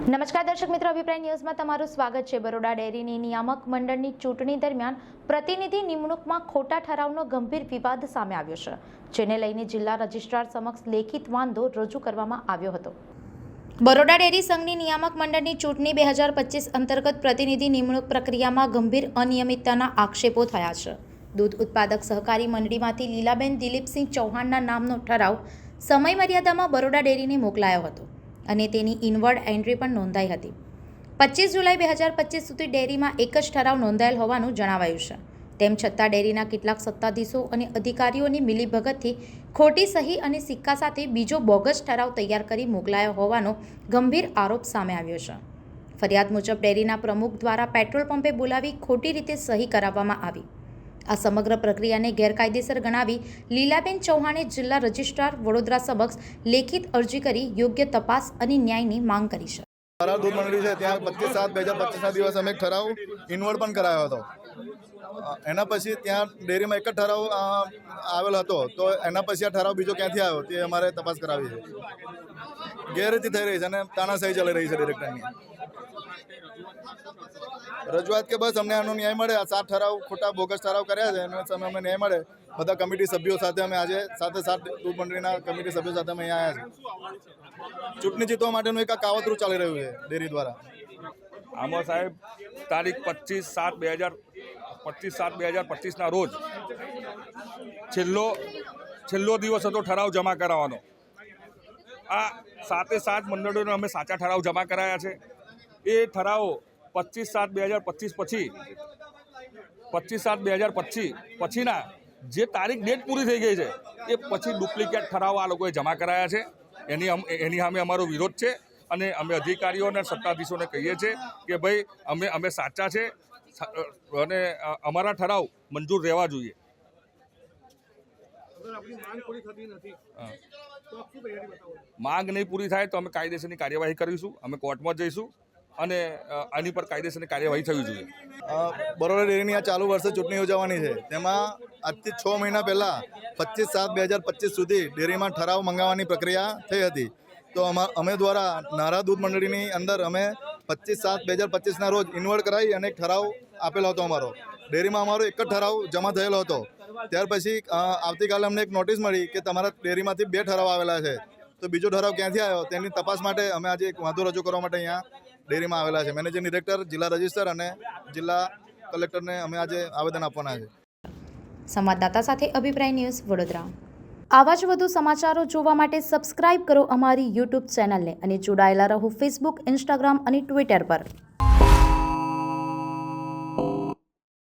નમસ્કાર દર્શક મિત્રો, અભિપ્રાય ન્યૂઝમાં તમારું સ્વાગત છે। બરોડા ડેરીની નિયામક મંડળની ચૂંટણી દરમિયાન પ્રતિનિધિ નિમણૂકમાં ખોટા ઠરાવનો ગંભીર વિવાદ સામે આવ્યો છે, જેને લઈને જિલ્લા રજિસ્ટ્રાર સમક્ષ લેખિત વાંધો રજૂ કરવામાં આવ્યો હતો। બરોડા ડેરી સંઘની નિયામક મંડળની ચૂંટણી 2025 અંતર્ગત પ્રતિનિધિ નિમણૂક પ્રક્રિયામાં ગંભીર અનિયમિતતાના આક્ષેપો થયા છે। દૂધ ઉત્પાદક સહકારી મંડળીમાંથી લીલાબેન દિલીપસિંહ ચૌહાણના નામનો ઠરાવ સમયમર્યાદામાં બરોડા ડેરીને મોકલાયો હતો અને તેની ઇનવર્ડ એન્ટ્રી પણ નોંધાઈ હતી। 25 જુલાઈ 2025 સુધી ડેરીમાં એક જ ઠરાવ નોંધાયેલ હોવાનું જણાવાયું છે। તેમ છતાં ડેરીના કેટલાક સત્તાધીશો અને અધિકારીઓની મિલીભગતથી ખોટી સહી અને સિક્કા સાથે બીજો બોગસ ઠરાવ તૈયાર કરી મોકલાયો હોવાનો ગંભીર આરોપ સામે આવ્યો છે। ફરિયાદ મુજબ ડેરીના પ્રમુખ દ્વારા પેટ્રોલ પંપે બોલાવી ખોટી રીતે સહી કરાવવામાં આવી। આ સમગ્ર પ્રક્રિયાને ગેરકાયદેસર ગણાવી લીલાબેન ચૌહાણે જિલ્લા રજિસ્ટ્રાર વડોદરા સમક્ષ લેખિત અરજી કરી યોગ્ય તપાસ અને ન્યાયની માંગ કરી છે। મારા દૂધ મંડળી છે ત્યાં 25/7/2025ના દિવસે અમે એક ઠરાવ ઇનવર્ડ પણ કરાયો હતો। એના પછી ત્યાં ડેરીમાં એક જ ઠરાવ આવેલો હતો, તો એના પછી આ ઠરાવ બીજો ક્યાંથી આવ્યો તે અમારે તપાસ કરાવી છે। ગેરરીતિ થઈ રહી છે અને તાનાશાહી ચાલી રહી છે ડિરેક્ટરની। રજૂઆત કે બસ અમને આનો ન્યાય મળે। આ 7 ઠરાવ ખોટા બોગસ ઠરાવ કર્યા છે એનો સામે અમને ન્યાય મળે। બધા કમિટી સભ્યો સાથે અમે આજે સાથે દૂધ મંડળીના કમિટી સભ્યો સાથે અમે અહીંયા આવ્યા છીએ। ચૂંટણી જીતવા માટેનું એક આ કાવતરું ચાલી રહ્યું છે ડેરી દ્વારા। આમાં સાહેબ તારીખ 25/7/2025ના રોજ છેલ્લો દિવસ હતો ઠરાવ જમા કરાવવાનો। આ 7 મંડળોને અમે સાચા ઠરાવ જમા કરાયા છે। એ ઠરાવો 25/7/2025 પછી 25/7/2025 પછીના જે તારીખ ડેટ પૂરી થઈ ગઈ છે એ પછી ડુપ્લિકેટ ઠરાવ આ લોકોએ જમા કરાયા છે। એની સામે અમારો વિરોધ છે અને અમે અધિકારીઓ અને સત્તાધીશોને કહીએ છીએ કે ભાઈ અમે સાચા છે અને અમારા ઠરાવ મંજૂર રહેવા જોઈએ। માંગ નહીં પૂરી થાય તો અમે કાયદેસરની કાર્યવાહી કરીશું। અમે કોર્ટમાં જઈશું અને આની પર કાયદેસરની કાર્યવાહી થવી જોઈએ। બરોડા ડેરીની આ ચાલુ વર્ષે ચૂંટણી યોજાવાની છે, તેમાં આજથી 6 મહિના પહેલાં 25/7/2025 સુધી ડેરીમાં ઠરાવ મંગાવવાની પ્રક્રિયા થઈ હતી। તો અમે દ્વારા નારા દૂધ મંડળીની અંદર અમે 25/7/2025ના રોજ ઇન્વર્ટ કરાવી અને એક ઠરાવ આપેલો હતો અમારો। ડેરીમાં અમારો એક જ ઠરાવ જમા થયેલો હતો। ત્યાર પછી આવતીકાલે અમને એક નોટિસ મળી કે તમારા ડેરીમાંથી 2 ઠરાવ આવેલા છે, તો બીજો ઠરાવ ક્યાંથી આવ્યો તેની તપાસ માટે અમે આજે એક વાંધો રજૂ કરવા માટે અહીંયા ડેરીમાં આવેલા છે। મેનેજિંગ ડિરેક્ટર, જિલ્લા રજિસ્ટ્રાર અને જિલ્લા કલેક્ટરને અમે આજે આવેદન આપવાના છે। સંવાદદાતા સાથે અભિપ્રાય ન્યૂઝ, વડોદરા। આવા જ વધુ સમાચારો જોવા માટે સબસ્ક્રાઇબ કરો અમારી યુટ્યુબ ચેનલને અને જોડાયેલા રહો ફેસબુક, ઇન્સ્ટાગ્રામ અને ટ્વિટર પર।